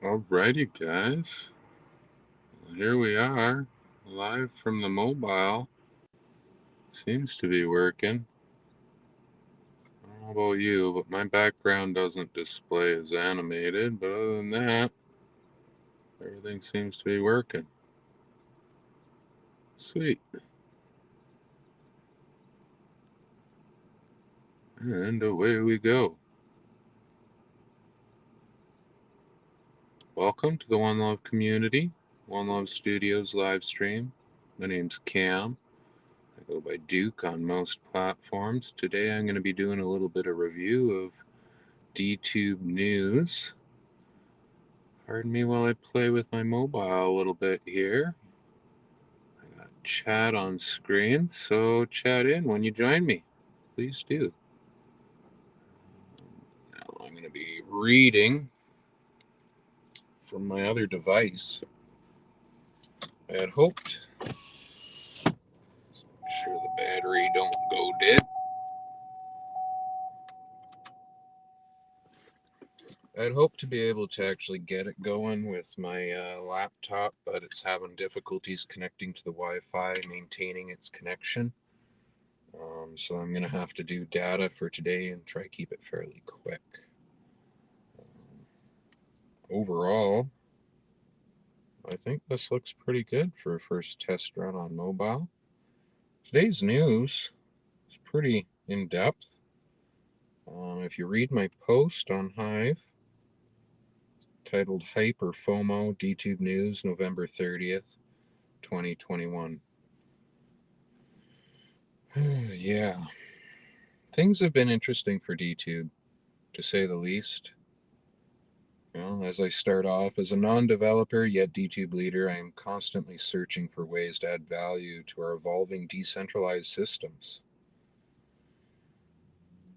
Alrighty, guys. Well, here we are, live from the mobile. Seems to be working. I don't know about you, but my background doesn't display as animated. But other than that, everything seems to be working. Sweet. And away we go. Welcome to the One Love community, One Love Studios live stream. My name's Cam. I go by Duke on most platforms. Today I'm going to be doing a little bit of review of Dtube News. Pardon me while I play with my mobile a little bit here. I got chat on screen, so chat in when you join me. Please do. Now I'm going to be reading from my other device. I had hoped. Let's make sure the battery don't go dead. I'd hoped to be able to actually get it going with my laptop, but it's having difficulties connecting to the Wi-Fi, maintaining its connection. So I'm going to have to do data for today and try to keep it fairly quick. Overall, I think this looks pretty good for a first test run on mobile. Today's news is pretty in-depth. If you read my post on Hive, titled Hype or FOMO, Dtube News, November 30th, 2021. Yeah. Things have been interesting for Dtube, to say the least. Well, as I start off, as a non-developer yet Dtube leader, I am constantly searching for ways to add value to our evolving decentralized systems.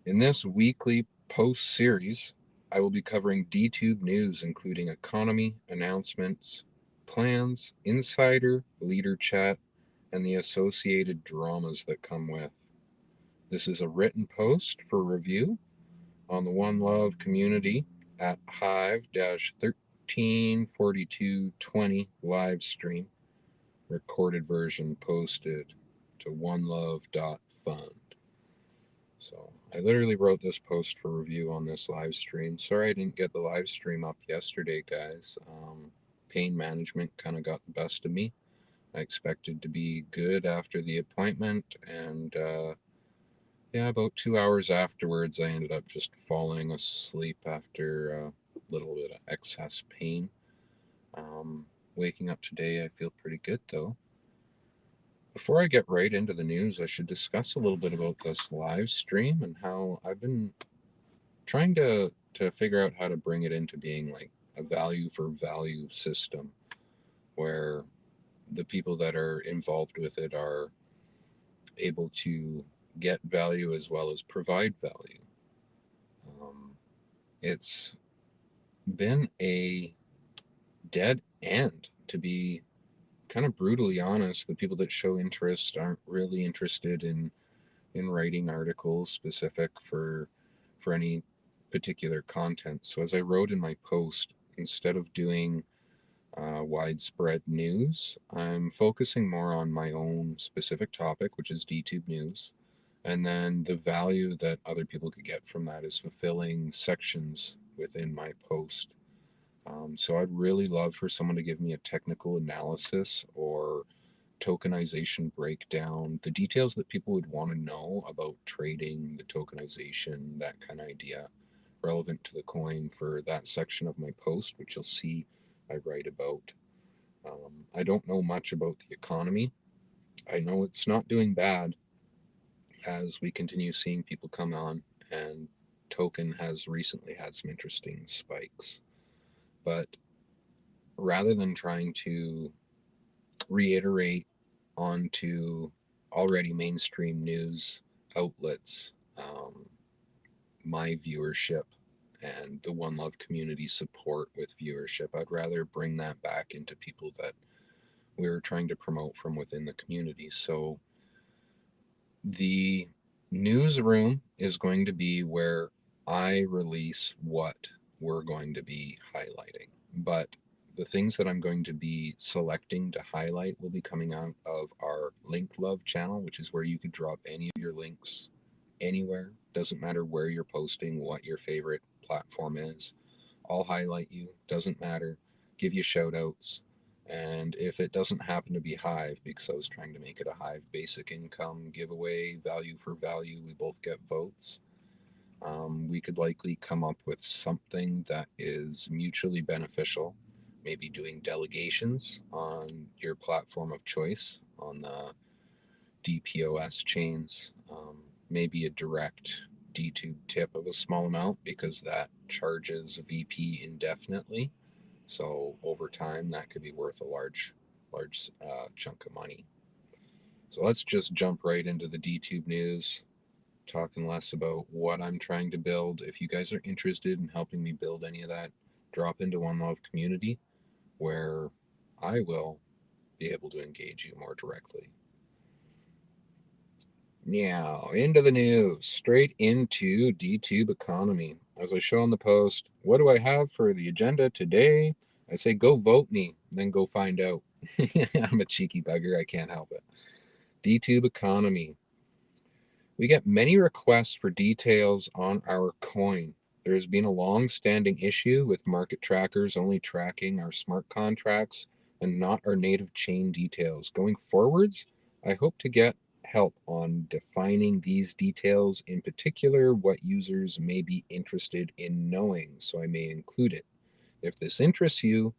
In this weekly post series, I will be covering Dtube news, including economy, announcements, plans, insider, leader chat, and the associated dramas that come with. This is a written post for review on the One Love community at Hive-134220 live stream, recorded version posted to onelove.fund. So I literally wrote this post for review on this live stream. Sorry I didn't get the live stream up yesterday, guys. Pain management kind of got the best of me. I expected to be good after the appointment, and about 2 hours afterwards, I ended up just falling asleep after a little bit of excess pain. Waking up today, I feel pretty good though. Before I get right into the news, I should discuss a little bit about this live stream and how I've been trying to figure out how to bring it into being like a value for value system where the people that are involved with it are able to get value as well as provide value. It's been a dead end, to be kind of brutally honest. The people that show interest aren't really interested in writing articles specific for any particular content. So as I wrote in my post, instead of doing widespread news, I'm focusing more on my own specific topic, which is Dtube news. And then the value that other people could get from that is fulfilling sections within my post. So I'd really love for someone to give me a technical analysis or tokenization breakdown, the details that people would want to know about trading, the tokenization, that kind of idea, relevant to the coin for that section of my post, which you'll see I write about. I don't know much about the economy. I know it's not doing bad as we continue seeing people come on, and token has recently had some interesting spikes. But rather than trying to reiterate onto already mainstream news outlets, my viewership and the One Love community support with viewership, I'd rather bring that back into people that we're trying to promote from within the community. So the newsroom is going to be where I release what we're going to be highlighting. but the things that I'm going to be selecting to highlight will be coming out of our Link Love channel, which is where you could drop any of your links anywhere. Doesn't matter where you're posting, what your favorite platform is. I'll highlight you, doesn't matter, give you shout outs. And if it doesn't happen to be Hive, because I was trying to make it a Hive basic income giveaway, value for value, we both get votes. We could likely come up with something that is mutually beneficial. Maybe doing delegations on your platform of choice on the DPoS chains. Maybe a direct Dtube tip of a small amount because that charges VP indefinitely. So over time, that could be worth a large chunk of money. So let's just jump right into the Dtube news, talking less about what I'm trying to build. If you guys are interested in helping me build any of that, drop into One Love Community where I will be able to engage you more directly. Now, into the news, straight into Dtube economy. As I show on the post, what do I have for the agenda today? I say go vote me, then go find out. I'm a cheeky bugger, I can't help it. Dtube economy. We get many requests for details on our coin. There has been a long-standing issue with market trackers only tracking our smart contracts and not our native chain details. Going forwards, I hope to get help on defining these details, in particular what users may be interested in knowing, so I may include it. If this interests you,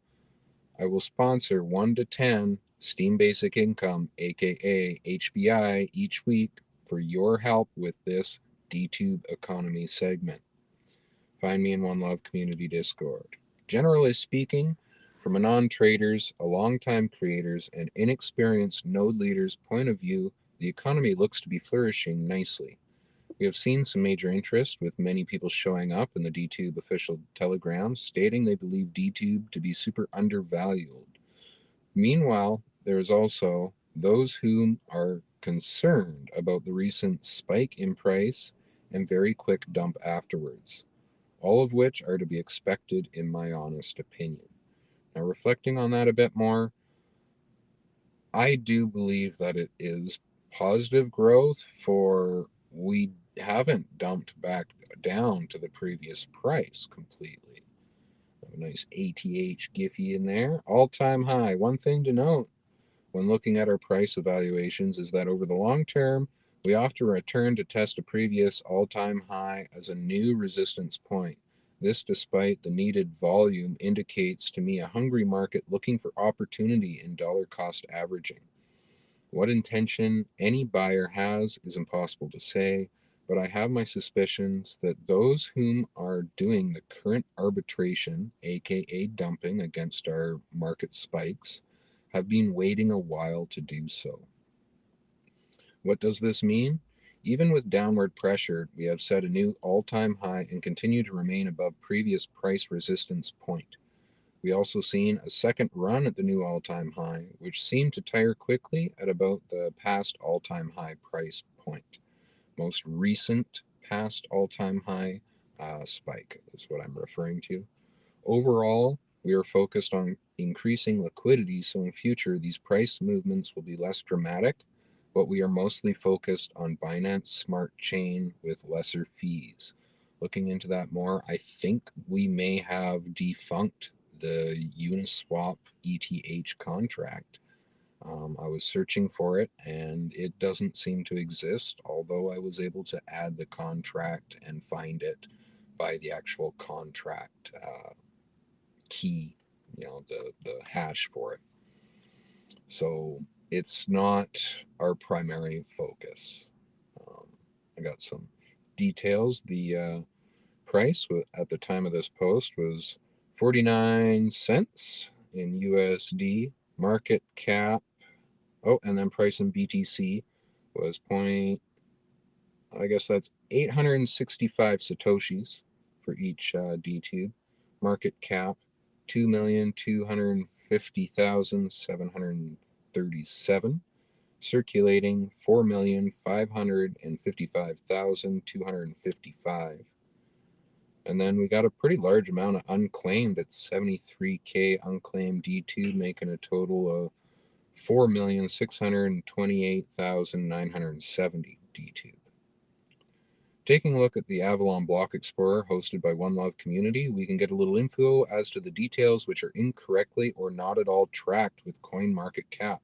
I will sponsor 1 to 10 Steam Basic Income, aka HBI, each week for your help with this Dtube economy segment. Find me in One Love Community Discord. Generally speaking, from a non-traders, a long-time creators, and inexperienced node leaders' point of view, the economy looks to be flourishing nicely. We have seen some major interest, with many people showing up in the Dtube official Telegram stating they believe Dtube to be super undervalued. Meanwhile, there is also those whom are concerned about the recent spike in price and very quick dump afterwards, all of which are to be expected in my honest opinion. Now, reflecting on that a bit more, I do believe that it is positive growth, for we haven't dumped back down to the previous price completely. A nice ATH Giphy in there. All-time high. One thing to note when looking at our price evaluations is that over the long term, we often return to test a previous all-time high as a new resistance point. This, despite the needed volume, indicates to me a hungry market looking for opportunity in dollar cost averaging. What intention any buyer has is impossible to say, but I have my suspicions that those whom are doing the current arbitration, aka dumping against our market spikes, have been waiting a while to do so. What does this mean? Even with downward pressure, we have set a new all-time high and continue to remain above previous price resistance point. We also seen a second run at the new all-time high, which seemed to tire quickly at about the past all-time high price point. Most recent past all-time high spike is what I'm referring to. Overall, we are focused on increasing liquidity, so in future these price movements will be less dramatic, but we are mostly focused on Binance Smart Chain with lesser fees. Looking into that more, I think we may have defunct the Uniswap ETH contract. I was searching for it and it doesn't seem to exist, although I was able to add the contract and find it by the actual contract key, the hash for it. So it's not our primary focus. I got some details. The price at the time of this post was 49 cents in USD. Market cap, and then price in BTC was I guess that's 865 Satoshis for each Dtube. Market cap, 2,250,737. Circulating, 4,555,255. And then we got a pretty large amount of unclaimed at 73K unclaimed Dtube, making a total of 4,628,970 Dtube. Taking a look at the Avalon Block Explorer hosted by One Love Community, we can get a little info as to the details which are incorrectly or not at all tracked with CoinMarketCap.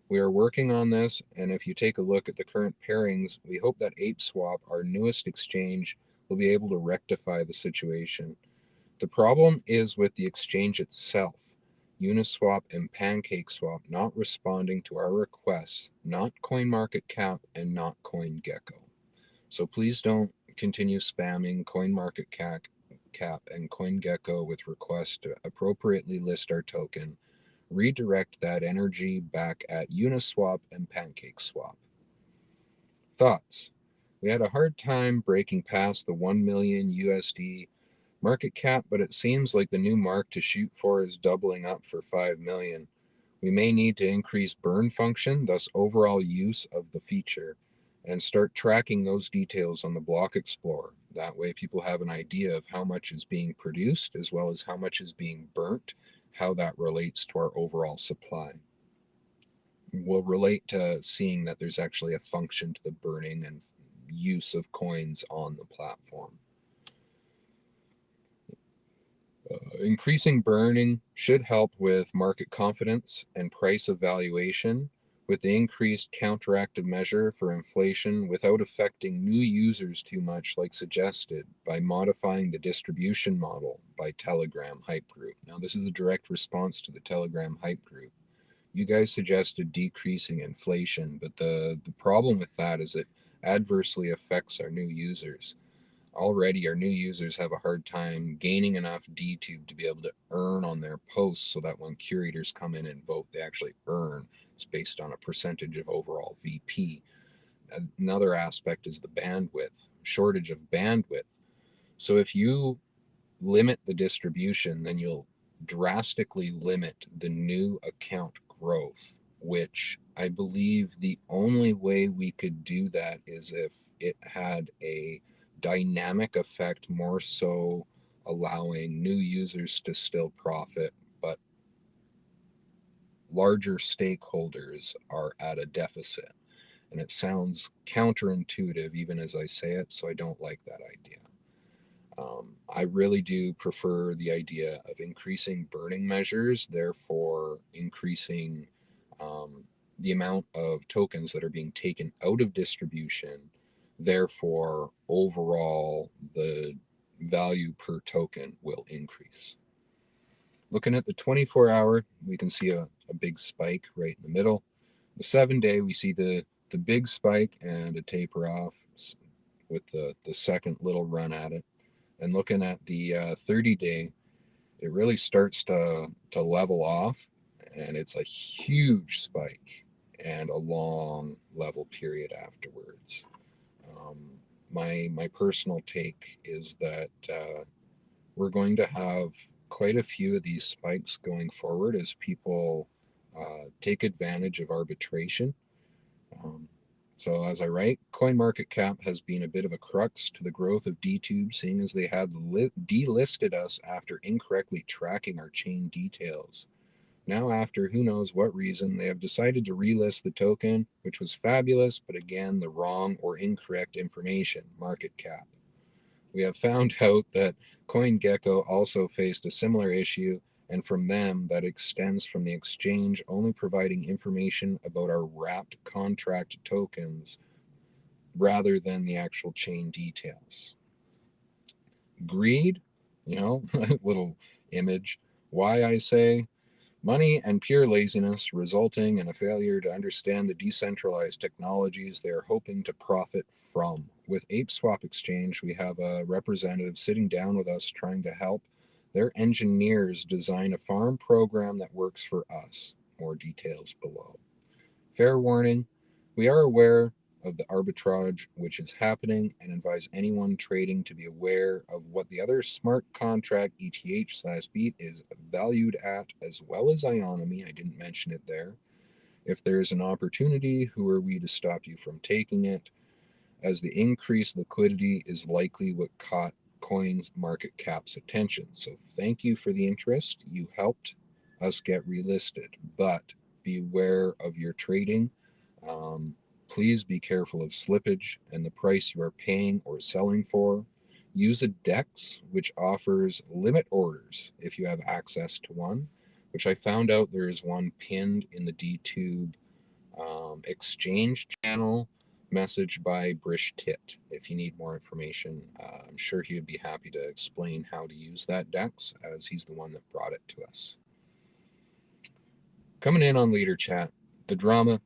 We are working on this, and if you take a look at the current pairings, we hope that ApeSwap, our newest exchange, will be able to rectify the situation. The problem is with the exchange itself, Uniswap and PancakeSwap not responding to our requests, not CoinMarketCap and not CoinGecko. So please don't continue spamming CoinMarketCap and CoinGecko with requests to appropriately list our token. Redirect that energy back at Uniswap and PancakeSwap. Thoughts? We had a hard time breaking past the 1 million USD market cap, but it seems like the new mark to shoot for is doubling up for 5 million. We may need to increase burn function, thus overall use of the feature, and start tracking those details on the Block Explorer. That way people have an idea of how much is being produced as well as how much is being burnt, how that relates to our overall supply. Will relate to seeing that there's actually a function to the burning and use of coins on the platform. Increasing burning should help with market confidence and price evaluation, with the increased counteractive measure for inflation without affecting new users too much, like suggested, by modifying the distribution model by Telegram Hype Group. Now, this is a direct response to the Telegram Hype Group. You guys suggested decreasing inflation, but the problem with that is it adversely affects our new users. Already, our new users have a hard time gaining enough Dtube to be able to earn on their posts so that when curators come in and vote, they actually earn. It's based on a percentage of overall VP. Another aspect is the bandwidth, shortage of bandwidth. So if you limit the distribution, then you'll drastically limit the new account growth, which I believe the only way we could do that is if it had a dynamic effect, more so allowing new users to still profit, but larger stakeholders are at a deficit. And it sounds counterintuitive even as I say it, so I don't like that idea. I really do prefer the idea of increasing burning measures, therefore increasing the amount of tokens that are being taken out of distribution. Therefore, overall, the value per token will increase. Looking at the 24-hour, we can see a big spike right in the middle. The 7-day, we see the big spike and a taper off with the second little run at it. And looking at the 30-day, it really starts to level off, and it's a huge spike and a long level period afterwards. My personal take is that we're going to have quite a few of these spikes going forward as people take advantage of arbitration. So as I write, CoinMarketCap has been a bit of a crux to the growth of Dtube, seeing as they had delisted us after incorrectly tracking our chain details. Now, after who knows what reason, they have decided to relist the token, which was fabulous, but again, the wrong or incorrect information, market cap. We have found out that CoinGecko also faced a similar issue, and from them, that extends from the exchange only providing information about our wrapped contract tokens rather than the actual chain details. Greed, little image. Why I say money and pure laziness, resulting in a failure to understand the decentralized technologies they are hoping to profit from. With ApeSwap Exchange, we have a representative sitting down with us trying to help their engineers design a farm program that works for us. More details below. Fair warning, we are aware of the arbitrage which is happening and advise anyone trading to be aware of what the other smart contract ETH/BEAT is valued at, as well as Ionomy. I didn't mention it there. If there is an opportunity, who are we to stop you from taking it, as the increased liquidity is likely what caught coins market cap's attention. So thank you for the interest. You helped us get relisted, but beware of your trading. Please be careful of slippage and the price you are paying or selling for. Use a DEX, which offers limit orders if you have access to one, which I found out there is one pinned in the Dtube exchange channel message by Brish Tit. If you need more information, I'm sure he would be happy to explain how to use that DEX, as he's the one that brought it to us. Coming in on Leader Chat, the drama,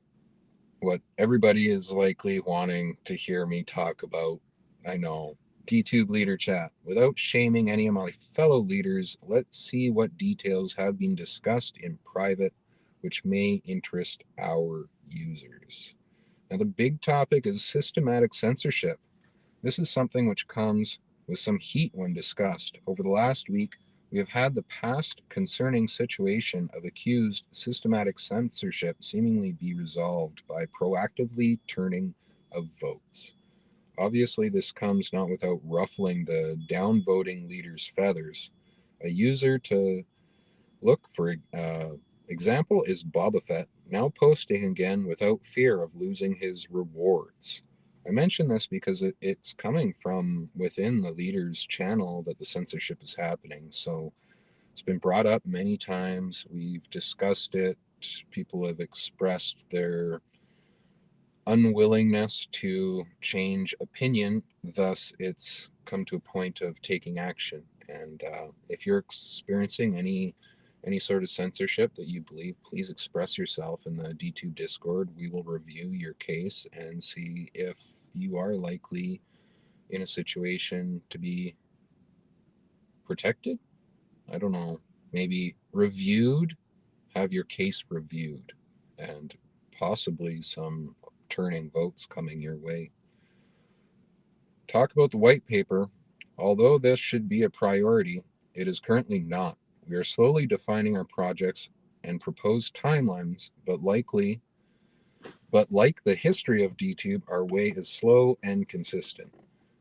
what everybody is likely wanting to hear me talk about. I know, Dtube Leader Chat. Without shaming any of my fellow leaders, let's see what details have been discussed in private which may interest our users. Now, the big topic is systematic censorship. This is something which comes with some heat when discussed. Over the last week, we have had the past concerning situation of accused systematic censorship seemingly be resolved by proactively turning of votes. Obviously, this comes not without ruffling the downvoting leader's feathers. A user to look for example is Boba Fett, now posting again without fear of losing his rewards. I mention this because it's coming from within the leader's channel that the censorship is happening. So it's been brought up many times. We've discussed it. People have expressed their unwillingness to change opinion. Thus, it's come to a point of taking action. And if you're experiencing any sort of censorship that you believe, please express yourself in the Dtube Discord. We will review your case and see if you are likely in a situation to be protected. I don't know, maybe reviewed, have your case reviewed, and possibly some turning votes coming your way. Talk about the white paper. Although this should be a priority, it is currently not. We are slowly defining our projects and proposed timelines, but like the history of Dtube, our way is slow and consistent.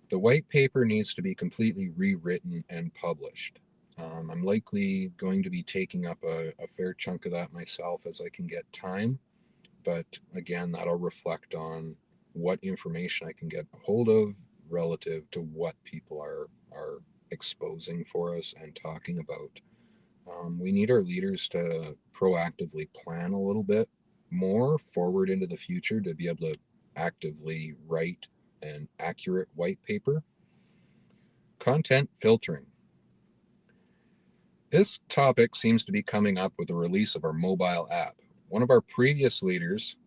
The white paper needs to be completely rewritten and published. I'm likely going to be taking up a fair chunk of that myself as I can get time, but again, that'll reflect on what information I can get a hold of relative to what people are exposing for us and talking about. We need our leaders to proactively plan a little bit more forward into the future to be able to actively write an accurate white paper. Content filtering. This topic seems to be coming up with the release of our mobile app. One of our previous leaders,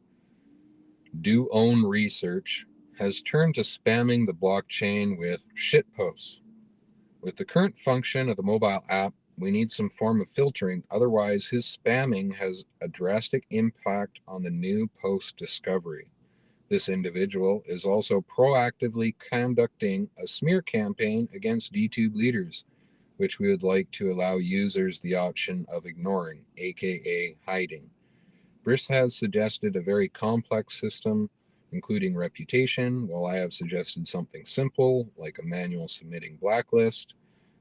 Do Own Research, has turned to spamming the blockchain with shit posts. With the current function of the mobile app, we need some form of filtering, otherwise his spamming has a drastic impact on the new post discovery. This individual is also proactively conducting a smear campaign against Dtube leaders, which we would like to allow users the option of ignoring, aka hiding. Briss has suggested a very complex system, including reputation, while I have suggested something simple, like a manual submitting blacklist.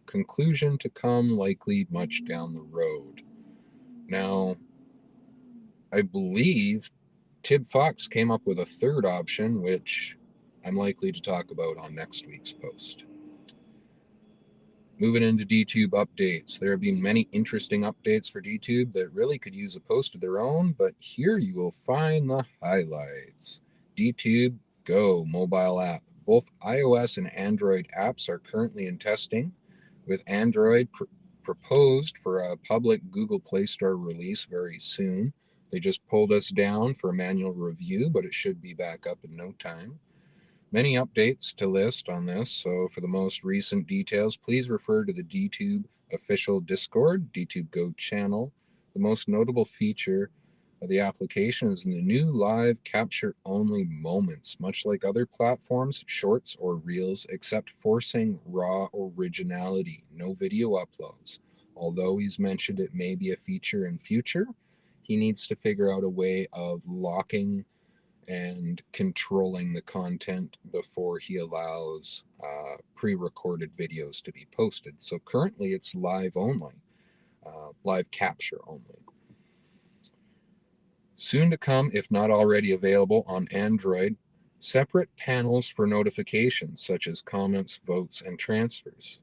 Conclusion to come likely much down the road. Now, I believe Tib Fox came up with a third option, which I'm likely to talk about on next week's post. Moving into Dtube updates. There have been many interesting updates for Dtube that really could use a post of their own, but here you will find the highlights. Dtube Go Mobile App. Both iOS and Android apps are currently in testing, with Android proposed for a public Google Play Store release very soon. They just pulled us down for a manual review, but it should be back up in no time. Many updates to list on this, so for the most recent details, please refer to the Dtube official Discord, Dtube Go channel. The most notable feature of the application is the new live capture-only moments, much like other platforms, shorts or reels, except forcing raw originality, no video uploads. Although he's mentioned it may be a feature in future, he needs to figure out a way of locking and controlling the content before he allows pre-recorded videos to be posted. So currently it's live only, live capture only. Soon to come, if not already available on Android, separate panels for notifications such as comments, votes, and transfers.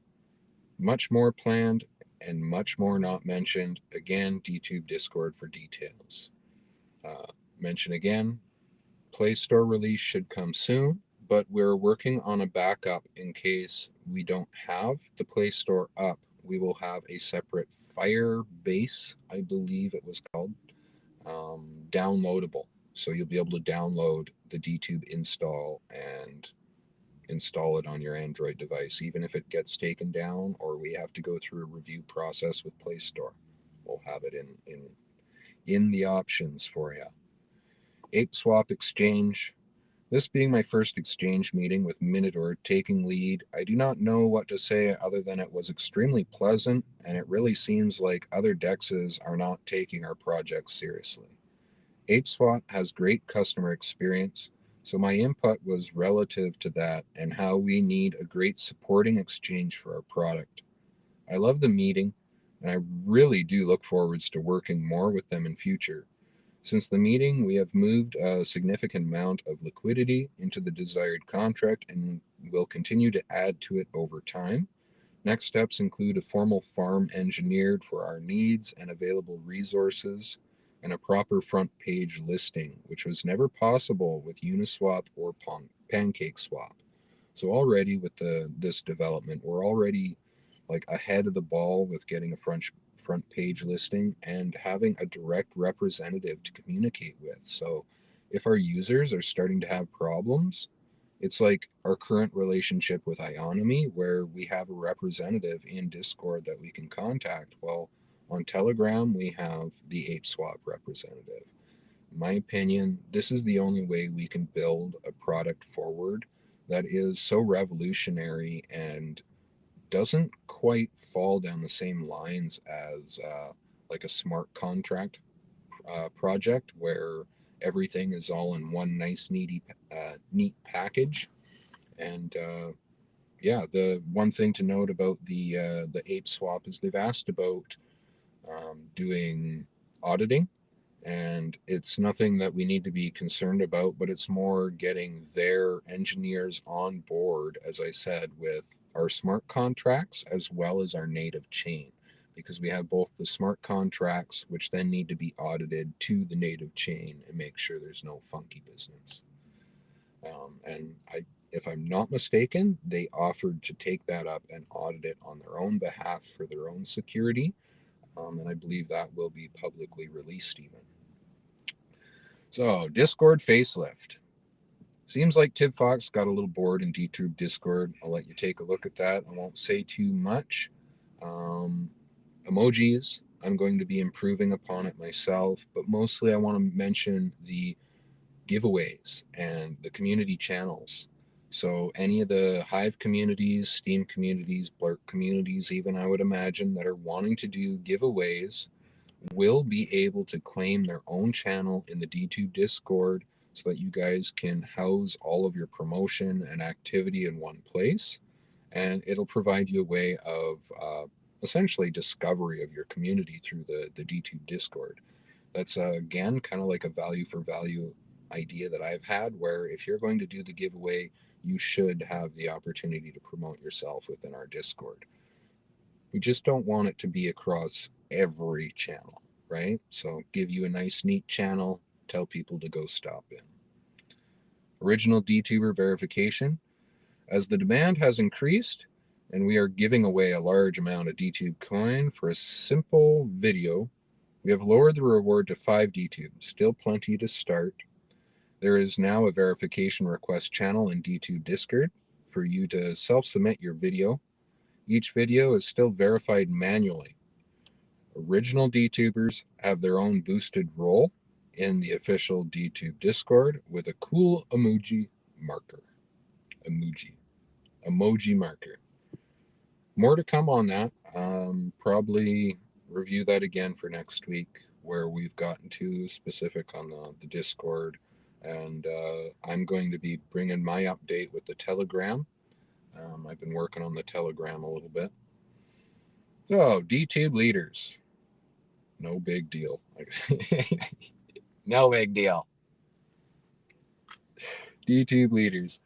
Much more planned and much more not mentioned. Again, Dtube Discord for details. Mention again, Play Store release should come soon, but we're working on a backup in case we don't have the Play Store up. We will have a separate Firebase, I believe it was called, downloadable. So you'll be able to download the Dtube install and install it on your Android device, even if it gets taken down or we have to go through a review process with Play Store. We'll have it in the options for you. Ape Swap Exchange. This being my first exchange meeting with Minotaur taking lead, I do not know what to say other than it was extremely pleasant, and it really seems like other dexes are not taking our project seriously. ApeSwap has great customer experience, so my input was relative to that and how we need a great supporting exchange for our product. I love the meeting, and I really do look forwards to working more with them in future. Since the meeting, we have moved a significant amount of liquidity into the desired contract and will continue to add to it over time. Next steps include a formal farm engineered for our needs and available resources, and a proper front page listing, which was never possible with Uniswap or PancakeSwap. So already with this development, we're already like ahead of the ball with getting a front page listing and having a direct representative to communicate with. So if our users are starting to have problems, it's like our current relationship with Ionomy, where we have a representative in Discord that we can contact. Well, on Telegram, we have the ApeSwap representative. In my opinion, this is the only way we can build a product forward that is so revolutionary and doesn't quite fall down the same lines as like a smart contract project where everything is all in one nice, neat package. And yeah, the one thing to note about the Ape Swap is they've asked about doing auditing, and it's nothing that we need to be concerned about, but it's more getting their engineers on board, as I said, with our smart contracts as well as our native chain, because we have both the smart contracts, which then need to be audited to the native chain and make sure there's no funky business. And if I'm not mistaken, they offered to take that up and audit it on their own behalf for their own security. And I believe that will be publicly released even. So, Discord facelift. Seems like Tib Fox got a little bored in Dtube Discord. I'll let you take a look at that. I won't say too much. Emojis, I'm going to be improving upon it myself, but mostly I want to mention the giveaways and the community channels. So any of the Hive communities, Steam communities, Blurk communities, even I would imagine, that are wanting to do giveaways will be able to claim their own channel in the Dtube Discord so that you guys can house all of your promotion and activity in one place. And it'll provide you a way of essentially discovery of your community through the Dtube Discord. That's, again, kind of like a value for value idea that I've had, where if you're going to do the giveaway, you should have the opportunity to promote yourself within our Discord. We just don't want it to be across every channel, right? So give you a nice, neat channel, tell people to go stop in. Original DTuber verification. As the demand has increased, and we are giving away a large amount of Dtube coin for a simple video, we have lowered the reward to 5 Dtube, still plenty to start. There is now a verification request channel in Dtube Discord for you to self-submit your video. Each video is still verified manually. Original Dtubers have their own boosted role in the official Dtube Discord with a cool emoji marker. Emoji marker. More to come on that. Probably review that again for next week, where we've gotten too specific on the Discord And I'm going to be bringing my update with the Telegram. I've been working on the Telegram a little bit. So, Dtube leaders. No big deal. No big deal. Dtube leaders.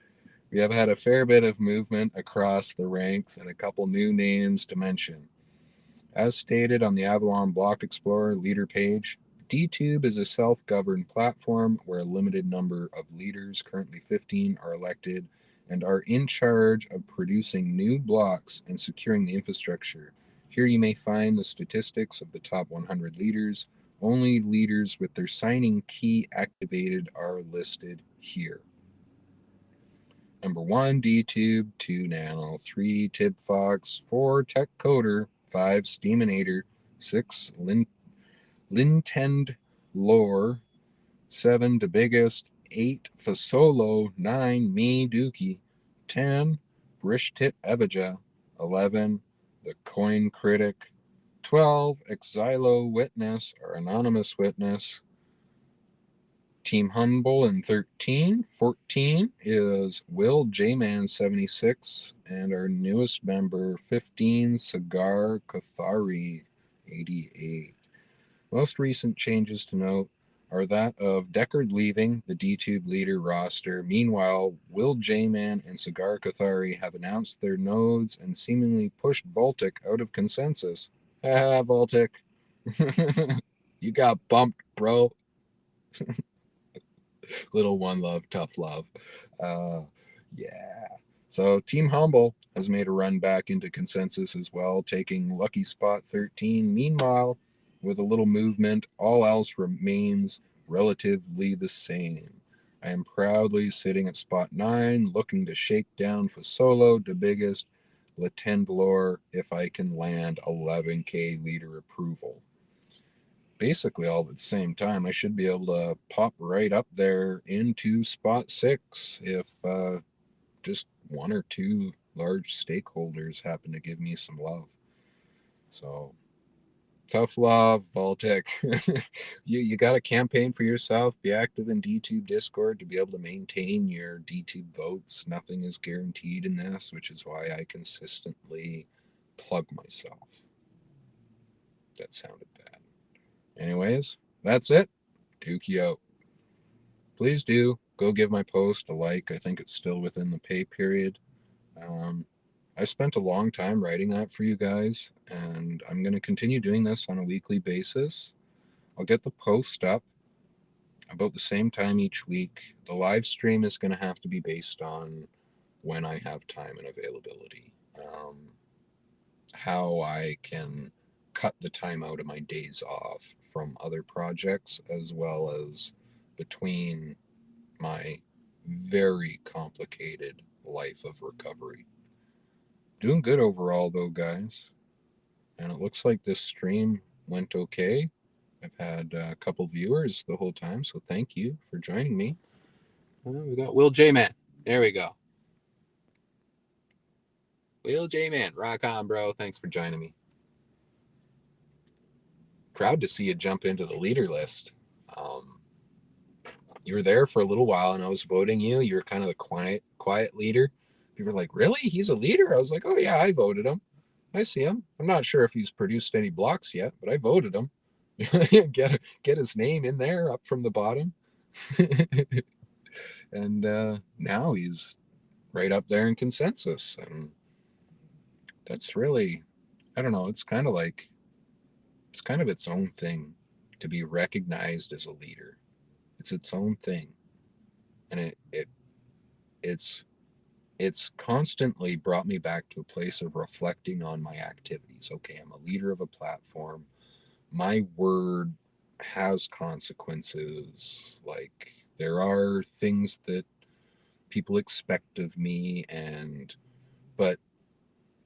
We have had a fair bit of movement across the ranks and a couple new names to mention. As stated on the Avalon Block Explorer leader page, Dtube is a self-governed platform where a limited number of leaders, currently 15, are elected and are in charge of producing new blocks and securing the infrastructure. Here you may find the statistics of the top 100 leaders. Only leaders with their signing key activated are listed here. Number 1, Dtube, 2, Nano, 3, TibFox, 4, Tech Coder, 5, Steaminator, 6, Lintend Lore, 7, The Biggest, 8, Fasolo, 9, Me Dookie, 10, Brishtit Evija, 11, The Coin Critic, 12, Exilo Witness or Anonymous Witness, Team Humble in 13. 14 is Will J-Man 76, and our newest member 15, Cigar Kathari 88. Most recent changes to note are that of Deckard leaving the Dtube leader roster. Meanwhile, Will J-Man and Cigar Kathari have announced their nodes and seemingly pushed Voltic out of consensus. Ah, Voltic. You got bumped, bro. Little one love, tough love. Yeah. So Team Humble has made a run back into consensus as well, taking lucky spot 13. Meanwhile, with a little movement, all else remains relatively the same. I am proudly sitting at spot 9, looking to shake down for solo, the biggest, Latend Lore, if I can land 11k leader approval. Basically all at the same time. I should be able to pop right up there into spot 6 if just one or two large stakeholders happen to give me some love. So tough love, Voltic. You got to campaign for yourself. Be active in Dtube Discord to be able to maintain your Dtube votes. Nothing is guaranteed in this, which is why I consistently plug myself. That sounded bad. Anyways, that's it. Dookie out. Please do go give my post a like. I think it's still within the pay period. I spent a long time writing that for you guys, and I'm going to continue doing this on a weekly basis. I'll get the post up about the same time each week. The live stream is going to have to be based on when I have time and availability. How I can cut the time out of my days off from other projects, as well as between my very complicated life of recovery. Doing good overall, though, guys. And it looks like this stream went okay. I've had a couple viewers the whole time, so thank you for joining me. We got Will J-Man. There we go. Will J-Man, rock on, bro. Thanks for joining me. Proud to see you jump into the leader list. You were there for a little while, and I was voting you. You were kind of the quiet leader. People were like, really? He's a leader? I was like, oh, yeah, I voted him. I see him. I'm not sure if he's produced any blocks yet, but I voted him. get his name in there up from the bottom. And now he's right up there in consensus. And that's really, I don't know, it's kind of its own thing to be recognized as a leader. It's its own thing. And it's constantly brought me back to a place of reflecting on my activities. Okay, I'm a leader of a platform. My word has consequences. Like, there are things that people expect of me, but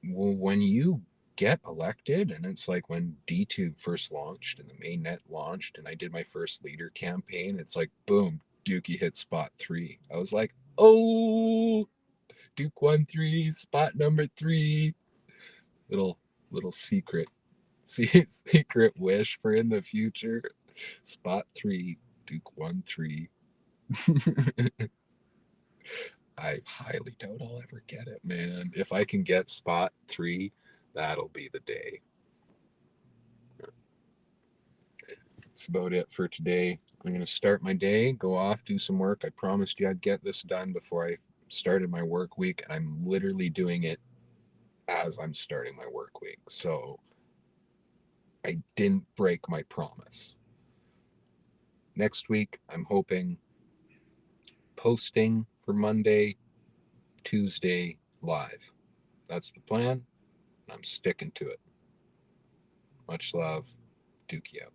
when you get elected, and it's like when Dtube first launched and the mainnet launched and I did my first leader campaign, it's like, boom, Dookie hit spot 3. I was like, oh, Duke 1-3, spot number 3. Little secret wish for in the future. Spot 3, Duke 1-3. I highly doubt I'll ever get it, man. If I can get spot 3, that'll be the day. That's about it for today. I'm going to start my day, go off, do some work. I promised you I'd get this done before I started my work week, and I'm literally doing it as I'm starting my work week. So I didn't break my promise. Next week, I'm hoping posting for Monday, Tuesday live. That's the plan. I'm sticking to it. Much love. Dookie out.